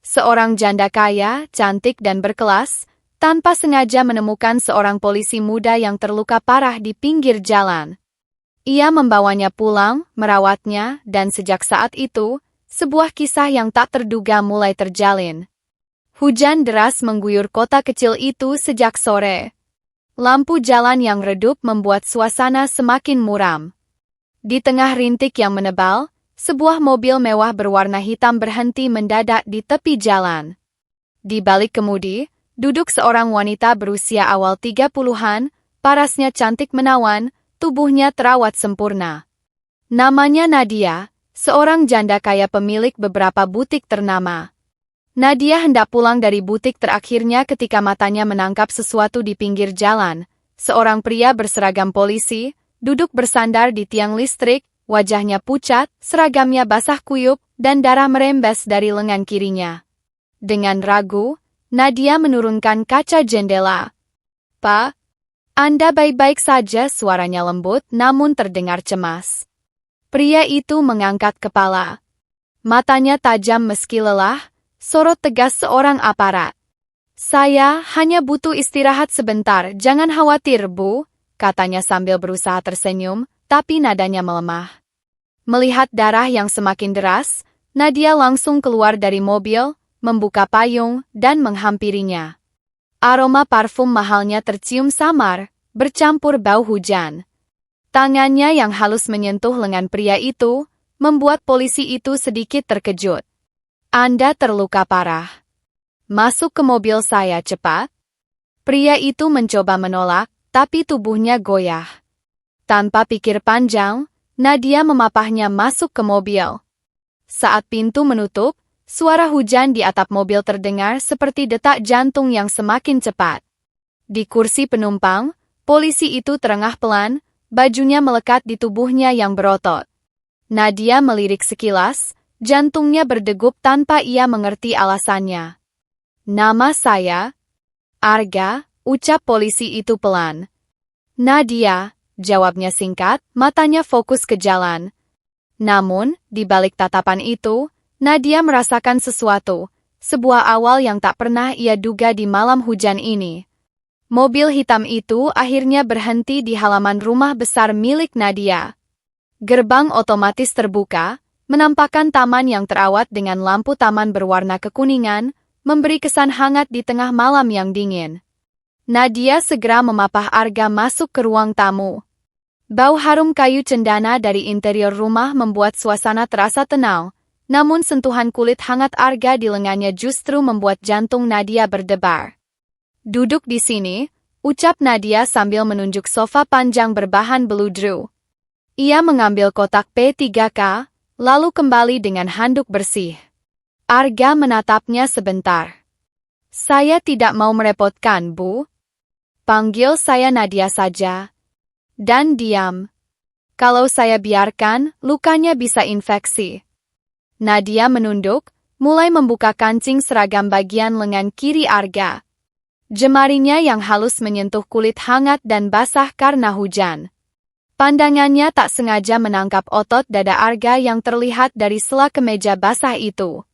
seorang janda kaya, cantik dan berkelas, tanpa sengaja menemukan seorang polisi muda yang terluka parah di pinggir jalan. Ia membawanya pulang, merawatnya, dan sejak saat itu, sebuah kisah yang tak terduga mulai terjalin. Hujan deras mengguyur kota kecil itu sejak sore. Lampu jalan yang redup membuat suasana semakin muram. Di tengah rintik yang menebal, sebuah mobil mewah berwarna hitam berhenti mendadak di tepi jalan. Di balik kemudi, duduk seorang wanita berusia awal 30-an, parasnya cantik menawan, tubuhnya terawat sempurna. Namanya Nadia, seorang janda kaya pemilik beberapa butik ternama. Nadia hendak pulang dari butik terakhirnya ketika matanya menangkap sesuatu di pinggir jalan. Seorang pria berseragam polisi, duduk bersandar di tiang listrik, wajahnya pucat, seragamnya basah kuyup, dan darah merembes dari lengan kirinya. Dengan ragu, Nadia menurunkan kaca jendela. "Pak, Anda baik-baik saja?" Suaranya lembut namun terdengar cemas. Pria itu mengangkat kepala. Matanya tajam meski lelah, sorot tegas seorang aparat. "Saya hanya butuh istirahat sebentar, jangan khawatir, Bu," katanya sambil berusaha tersenyum, tapi nadanya melemah. Melihat darah yang semakin deras, Nadia langsung keluar dari mobil, membuka payung, dan menghampirinya. Aroma parfum mahalnya tercium samar, bercampur bau hujan. Tangannya yang halus menyentuh lengan pria itu, membuat polisi itu sedikit terkejut. "Anda terluka parah. Masuk ke mobil saya cepat." Pria itu mencoba menolak, tapi tubuhnya goyah. Tanpa pikir panjang, Nadia memapahnya masuk ke mobil. Saat pintu menutup, suara hujan di atap mobil terdengar seperti detak jantung yang semakin cepat. Di kursi penumpang, polisi itu terengah pelan, bajunya melekat di tubuhnya yang berotot. Nadia melirik sekilas, jantungnya berdegup tanpa ia mengerti alasannya. "Nama saya Arga," ucap polisi itu pelan. "Nadia," jawabnya singkat, matanya fokus ke jalan. Namun, di balik tatapan itu, Nadia merasakan sesuatu, sebuah awal yang tak pernah ia duga di malam hujan ini. Mobil hitam itu akhirnya berhenti di halaman rumah besar milik Nadia. Gerbang otomatis terbuka, menampakkan taman yang terawat dengan lampu taman berwarna kekuningan, memberi kesan hangat di tengah malam yang dingin. Nadia segera memapah Arga masuk ke ruang tamu. Bau harum kayu cendana dari interior rumah membuat suasana terasa tenang, namun sentuhan kulit hangat Arga di lengannya justru membuat jantung Nadia berdebar. "Duduk di sini," ucap Nadia sambil menunjuk sofa panjang berbahan beludru. Ia mengambil kotak P3K, lalu kembali dengan handuk bersih. Arga menatapnya sebentar. "Saya tidak mau merepotkan, Bu. Panggil saya Nadia saja. Dan diam. Kalau saya biarkan, lukanya bisa infeksi." Nadia menunduk, mulai membuka kancing seragam bagian lengan kiri Arga. Jemarinya yang halus menyentuh kulit hangat dan basah karena hujan. Pandangannya tak sengaja menangkap otot dada Arga yang terlihat dari sela kemeja basah itu.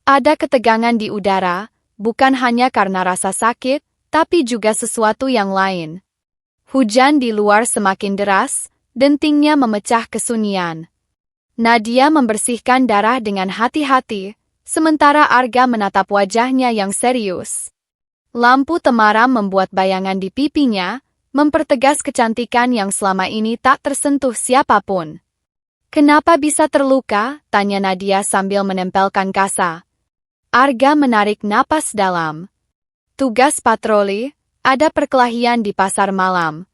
Ada ketegangan di udara, bukan hanya karena rasa sakit, tapi juga sesuatu yang lain. Hujan di luar semakin deras, dentingnya memecah kesunyian. Nadia membersihkan darah dengan hati-hati, sementara Arga menatap wajahnya yang serius. Lampu temaram membuat bayangan di pipinya, mempertegas kecantikan yang selama ini tak tersentuh siapapun. "Kenapa bisa terluka?" tanya Nadia sambil menempelkan kasa. Arga menarik napas dalam. "Tugas patroli, ada perkelahian di pasar malam.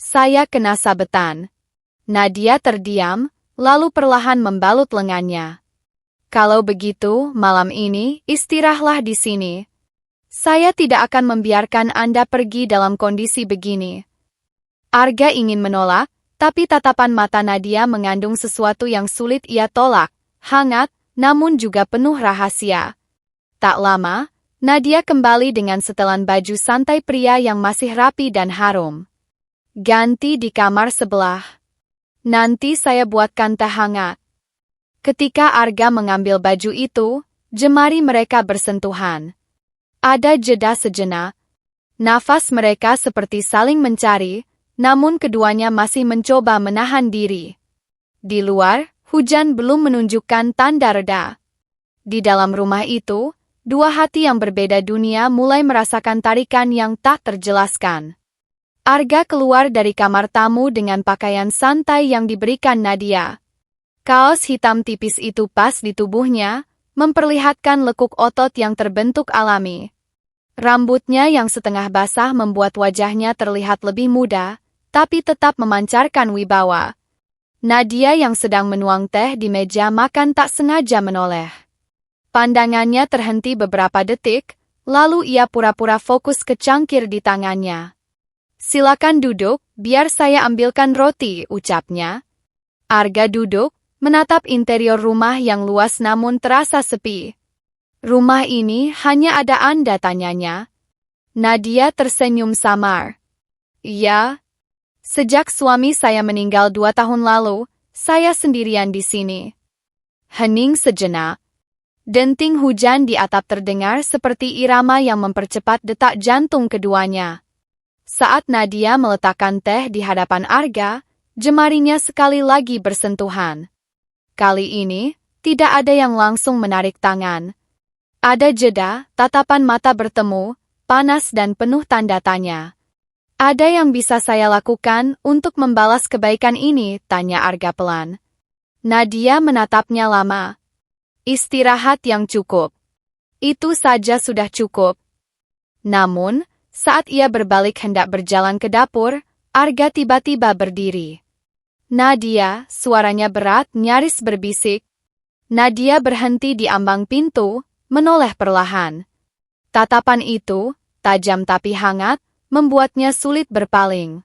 Saya kena sabetan." Nadia terdiam, lalu perlahan membalut lengannya. "Kalau begitu, malam ini, istirahatlah di sini. Saya tidak akan membiarkan Anda pergi dalam kondisi begini." Arga ingin menolak, tapi tatapan mata Nadia mengandung sesuatu yang sulit ia tolak, hangat, namun juga penuh rahasia. Tak lama, Nadia kembali dengan setelan baju santai pria yang masih rapi dan harum. "Ganti di kamar sebelah. Nanti saya buatkan teh hangat." Ketika Arga mengambil baju itu, jemari mereka bersentuhan. Ada jeda sejenak. Nafas mereka seperti saling mencari, namun keduanya masih mencoba menahan diri. Di luar, hujan belum menunjukkan tanda reda. Di dalam rumah itu, dua hati yang berbeda dunia mulai merasakan tarikan yang tak terjelaskan. Arga keluar dari kamar tamu dengan pakaian santai yang diberikan Nadia. Kaos hitam tipis itu pas di tubuhnya, memperlihatkan lekuk otot yang terbentuk alami. Rambutnya yang setengah basah membuat wajahnya terlihat lebih muda, tapi tetap memancarkan wibawa. Nadia yang sedang menuang teh di meja makan tak sengaja menoleh. Pandangannya terhenti beberapa detik, lalu ia pura-pura fokus ke cangkir di tangannya. "Silakan duduk, biar saya ambilkan roti," ucapnya. Arga duduk, menatap interior rumah yang luas namun terasa sepi. "Rumah ini hanya ada Anda?" tanyanya. Nadia tersenyum samar. "Iya. Sejak suami saya meninggal 2 tahun lalu, saya sendirian di sini." Hening sejenak. Denting hujan di atap terdengar seperti irama yang mempercepat detak jantung keduanya. Saat Nadia meletakkan teh di hadapan Arga, jemarinya sekali lagi bersentuhan. Kali ini, tidak ada yang langsung menarik tangan. Ada jeda, tatapan mata bertemu, panas dan penuh tanda tanya. "Ada yang bisa saya lakukan untuk membalas kebaikan ini?" tanya Arga pelan. Nadia menatapnya lama. "Istirahat yang cukup. Itu saja sudah cukup." Namun, saat ia berbalik hendak berjalan ke dapur, Arga tiba-tiba berdiri. "Nadia," suaranya berat nyaris berbisik. Nadia berhenti di ambang pintu, menoleh perlahan. Tatapan itu, tajam tapi hangat, membuatnya sulit berpaling.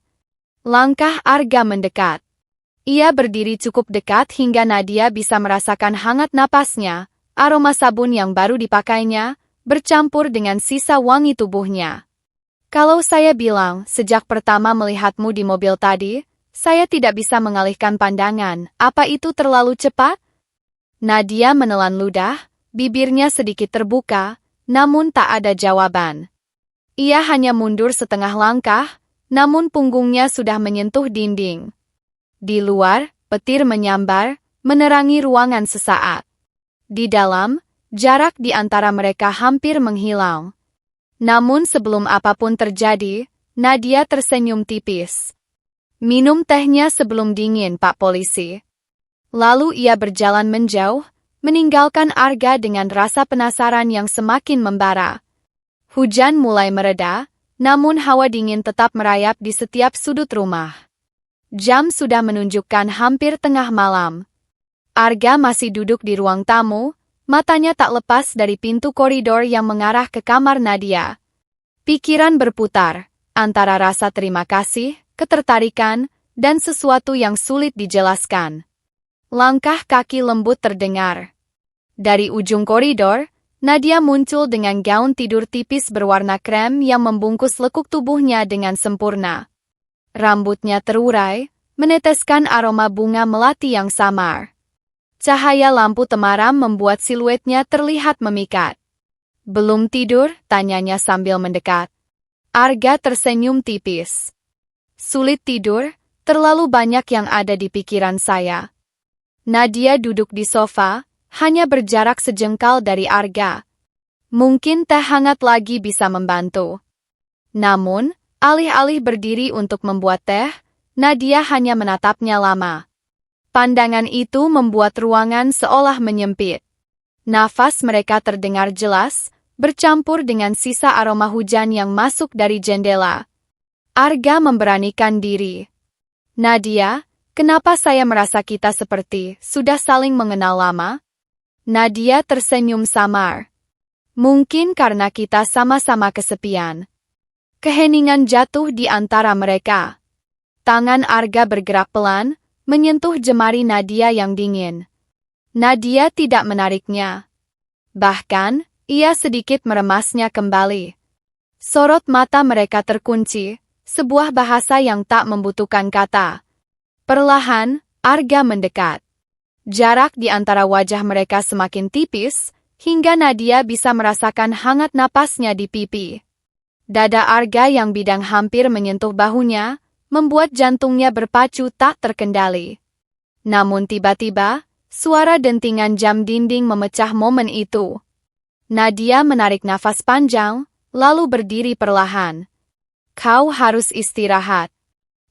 Langkah Arga mendekat. Ia berdiri cukup dekat hingga Nadia bisa merasakan hangat napasnya, aroma sabun yang baru dipakainya, bercampur dengan sisa wangi tubuhnya. "Kalau saya bilang sejak pertama melihatmu di mobil tadi, saya tidak bisa mengalihkan pandangan, apa itu terlalu cepat?" Nadia menelan ludah, bibirnya sedikit terbuka, namun tak ada jawaban. Ia hanya mundur setengah langkah, namun punggungnya sudah menyentuh dinding. Di luar, petir menyambar, menerangi ruangan sesaat. Di dalam, jarak di antara mereka hampir menghilang. Namun sebelum apapun terjadi, Nadia tersenyum tipis. "Minum tehnya sebelum dingin, Pak Polisi." Lalu ia berjalan menjauh, meninggalkan Arga dengan rasa penasaran yang semakin membara. Hujan mulai mereda, namun hawa dingin tetap merayap di setiap sudut rumah. Jam sudah menunjukkan hampir tengah malam. Arga masih duduk di ruang tamu, matanya tak lepas dari pintu koridor yang mengarah ke kamar Nadia. Pikiran berputar, antara rasa terima kasih, ketertarikan, dan sesuatu yang sulit dijelaskan. Langkah kaki lembut terdengar. Dari ujung koridor, Nadia muncul dengan gaun tidur tipis berwarna krem yang membungkus lekuk tubuhnya dengan sempurna. Rambutnya terurai, meneteskan aroma bunga melati yang samar. Cahaya lampu temaram membuat siluetnya terlihat memikat. "Belum tidur?" tanyanya sambil mendekat. Arga tersenyum tipis. "Sulit tidur, terlalu banyak yang ada di pikiran saya." Nadia duduk di sofa, hanya berjarak sejengkal dari Arga. Mungkin teh hangat lagi bisa membantu. Namun, alih-alih berdiri untuk membuat teh, Nadia hanya menatapnya lama. Pandangan itu membuat ruangan seolah menyempit. Nafas mereka terdengar jelas, bercampur dengan sisa aroma hujan yang masuk dari jendela. Arga memberanikan diri. "Nadia, kenapa saya merasa kita seperti sudah saling mengenal lama?" Nadia tersenyum samar. "Mungkin karena kita sama-sama kesepian." Keheningan jatuh di antara mereka. Tangan Arga bergerak pelan, menyentuh jemari Nadia yang dingin. Nadia tidak menariknya. Bahkan, ia sedikit meremasnya kembali. Sorot mata mereka terkunci, sebuah bahasa yang tak membutuhkan kata. Perlahan, Arga mendekat. Jarak di antara wajah mereka semakin tipis, hingga Nadia bisa merasakan hangat napasnya di pipi. Dada Arga yang bidang hampir menyentuh bahunya, membuat jantungnya berpacu tak terkendali. Namun tiba-tiba, suara dentingan jam dinding memecah momen itu. Nadia menarik nafas panjang, lalu berdiri perlahan. Kau harus istirahat.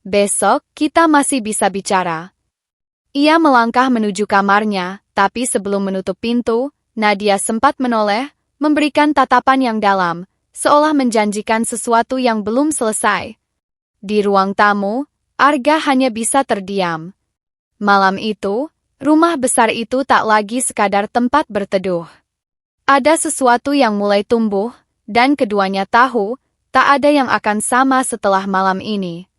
Besok kita masih bisa bicara. Ia melangkah menuju kamarnya, tapi sebelum menutup pintu, Nadia sempat menoleh, memberikan tatapan yang dalam, seolah menjanjikan sesuatu yang belum selesai. Di ruang tamu, Arga hanya bisa terdiam. Malam itu, rumah besar itu tak lagi sekadar tempat berteduh. Ada sesuatu yang mulai tumbuh, dan keduanya tahu, tak ada yang akan sama setelah malam ini.